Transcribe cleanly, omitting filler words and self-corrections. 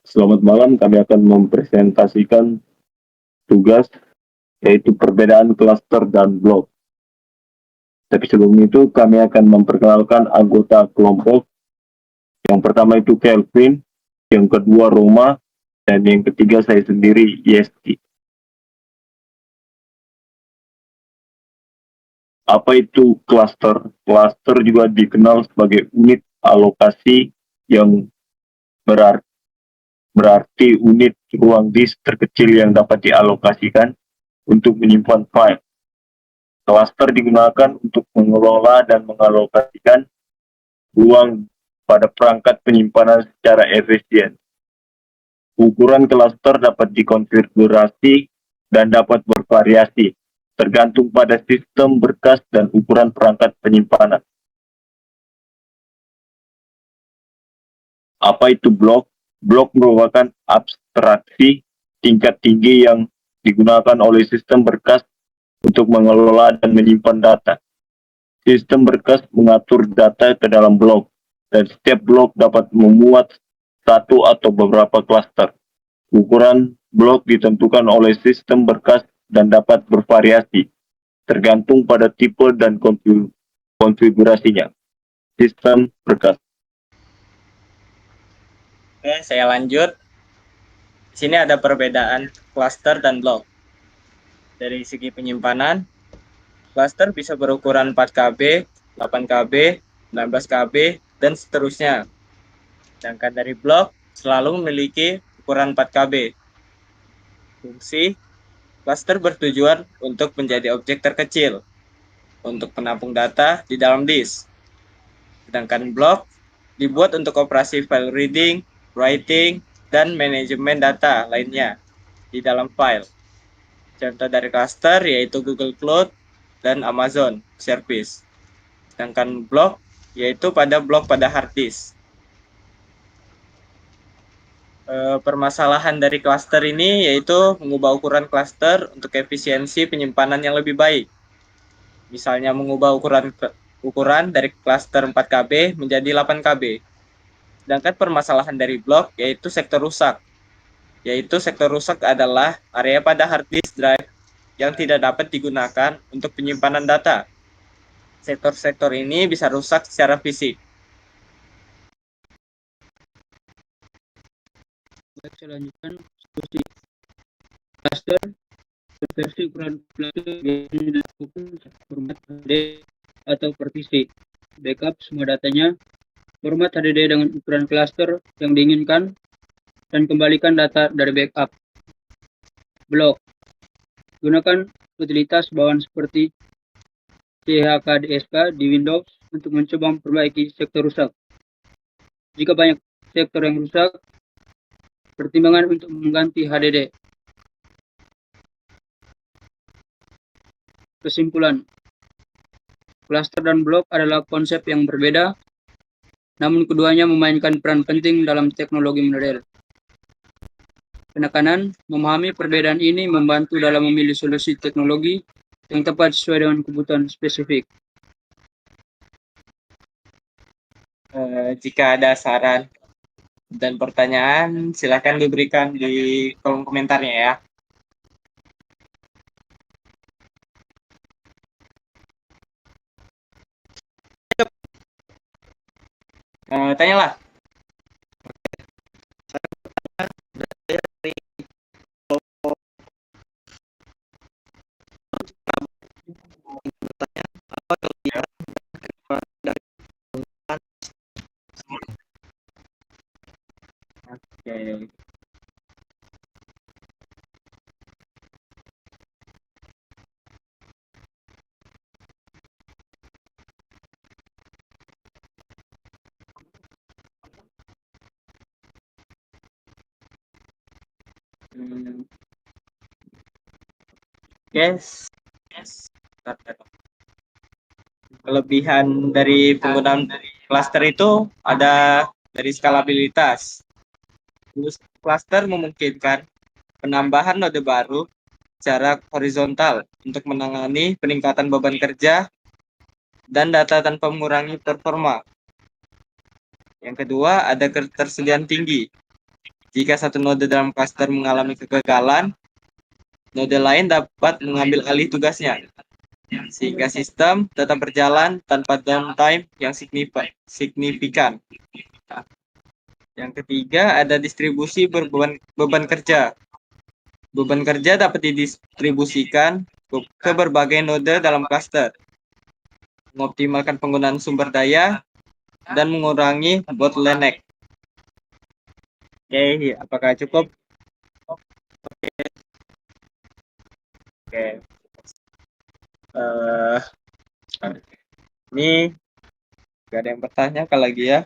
Selamat malam. Kami akan mempresentasikan tugas yaitu perbedaan klaster dan blok. Tapi sebelum itu kami akan memperkenalkan anggota kelompok. Yang pertama itu Kelvin, yang kedua Roma, dan yang ketiga saya sendiri, Yesti. Apa itu klaster? Klaster juga dikenal sebagai unit alokasi yang berarti unit ruang disk terkecil yang dapat dialokasikan untuk menyimpan file. Cluster digunakan untuk mengelola dan mengalokasikan ruang pada perangkat penyimpanan secara efisien. Ukuran cluster dapat dikonfigurasi dan dapat bervariasi, tergantung pada sistem berkas dan ukuran perangkat penyimpanan. Apa itu blok? Blok merupakan abstraksi tingkat tinggi yang digunakan oleh sistem berkas untuk mengelola dan menyimpan data. Sistem berkas mengatur data ke dalam blok, dan setiap blok dapat memuat satu atau beberapa klaster. Ukuran blok ditentukan oleh sistem berkas dan dapat bervariasi, tergantung pada tipe dan konfigurasinya. Sistem berkas. Oke, saya lanjut. Di sini ada perbedaan klaster dan blok. Dari segi penyimpanan, klaster bisa berukuran 4KB, 8KB, 19KB, dan seterusnya. Sedangkan dari blok selalu memiliki ukuran 4KB. Fungsi, klaster bertujuan untuk menjadi objek terkecil untuk penampung data di dalam disk. Sedangkan blok dibuat untuk operasi file reading, writing, dan manajemen data lainnya di dalam file. Contoh dari cluster yaitu Google Cloud dan Amazon Service. Sedangkan blok yaitu blok pada hard disk. Permasalahan dari cluster ini yaitu mengubah ukuran cluster untuk efisiensi penyimpanan yang lebih baik. Misalnya mengubah ukuran dari cluster 4KB menjadi 8KB. Sedangkan permasalahan dari blok yaitu sektor rusak. Yaitu sektor rusak adalah area pada hard disk drive yang tidak dapat digunakan untuk penyimpanan data. Sektor-sektor ini bisa rusak secara fisik. Saya lanjutkan solusi cluster. Versi ukuran cluster biasanya dilakukan format HDD atau partisi. Backup semua datanya. Format HDD dengan ukuran cluster yang diinginkan dan kembalikan data dari backup. Blok. Gunakan utilitas bawaan seperti chkdsk di Windows untuk mencoba memperbaiki sektor rusak. Jika banyak sektor yang rusak, pertimbangan untuk mengganti HDD. Kesimpulan, cluster dan blok adalah konsep yang berbeda, namun keduanya memainkan peran penting dalam teknologi modern. Penekanan, memahami perbedaan ini membantu dalam memilih solusi teknologi yang tepat sesuai dengan kebutuhan spesifik. Jika ada saran dan pertanyaan, silakan diberikan di kolom komentarnya ya. Tanyalah. Oke. Yes. Kelebihan dari penggunaan cluster itu ada dari skalabilitas. Cluster memungkinkan penambahan node baru secara horizontal untuk menangani peningkatan beban kerja dan data tanpa mengurangi performa. Yang kedua, ada ketersediaan tinggi. Jika satu node dalam cluster mengalami kegagalan, node lain dapat mengambil alih tugasnya, sehingga sistem tetap berjalan tanpa downtime yang signifikan. Yang ketiga, ada distribusi beban kerja. Beban kerja dapat didistribusikan ke berbagai node dalam cluster, mengoptimalkan penggunaan sumber daya, dan mengurangi bottleneck. Oke, apakah cukup? Oke. Ini gak ada yang bertanya lagi ya.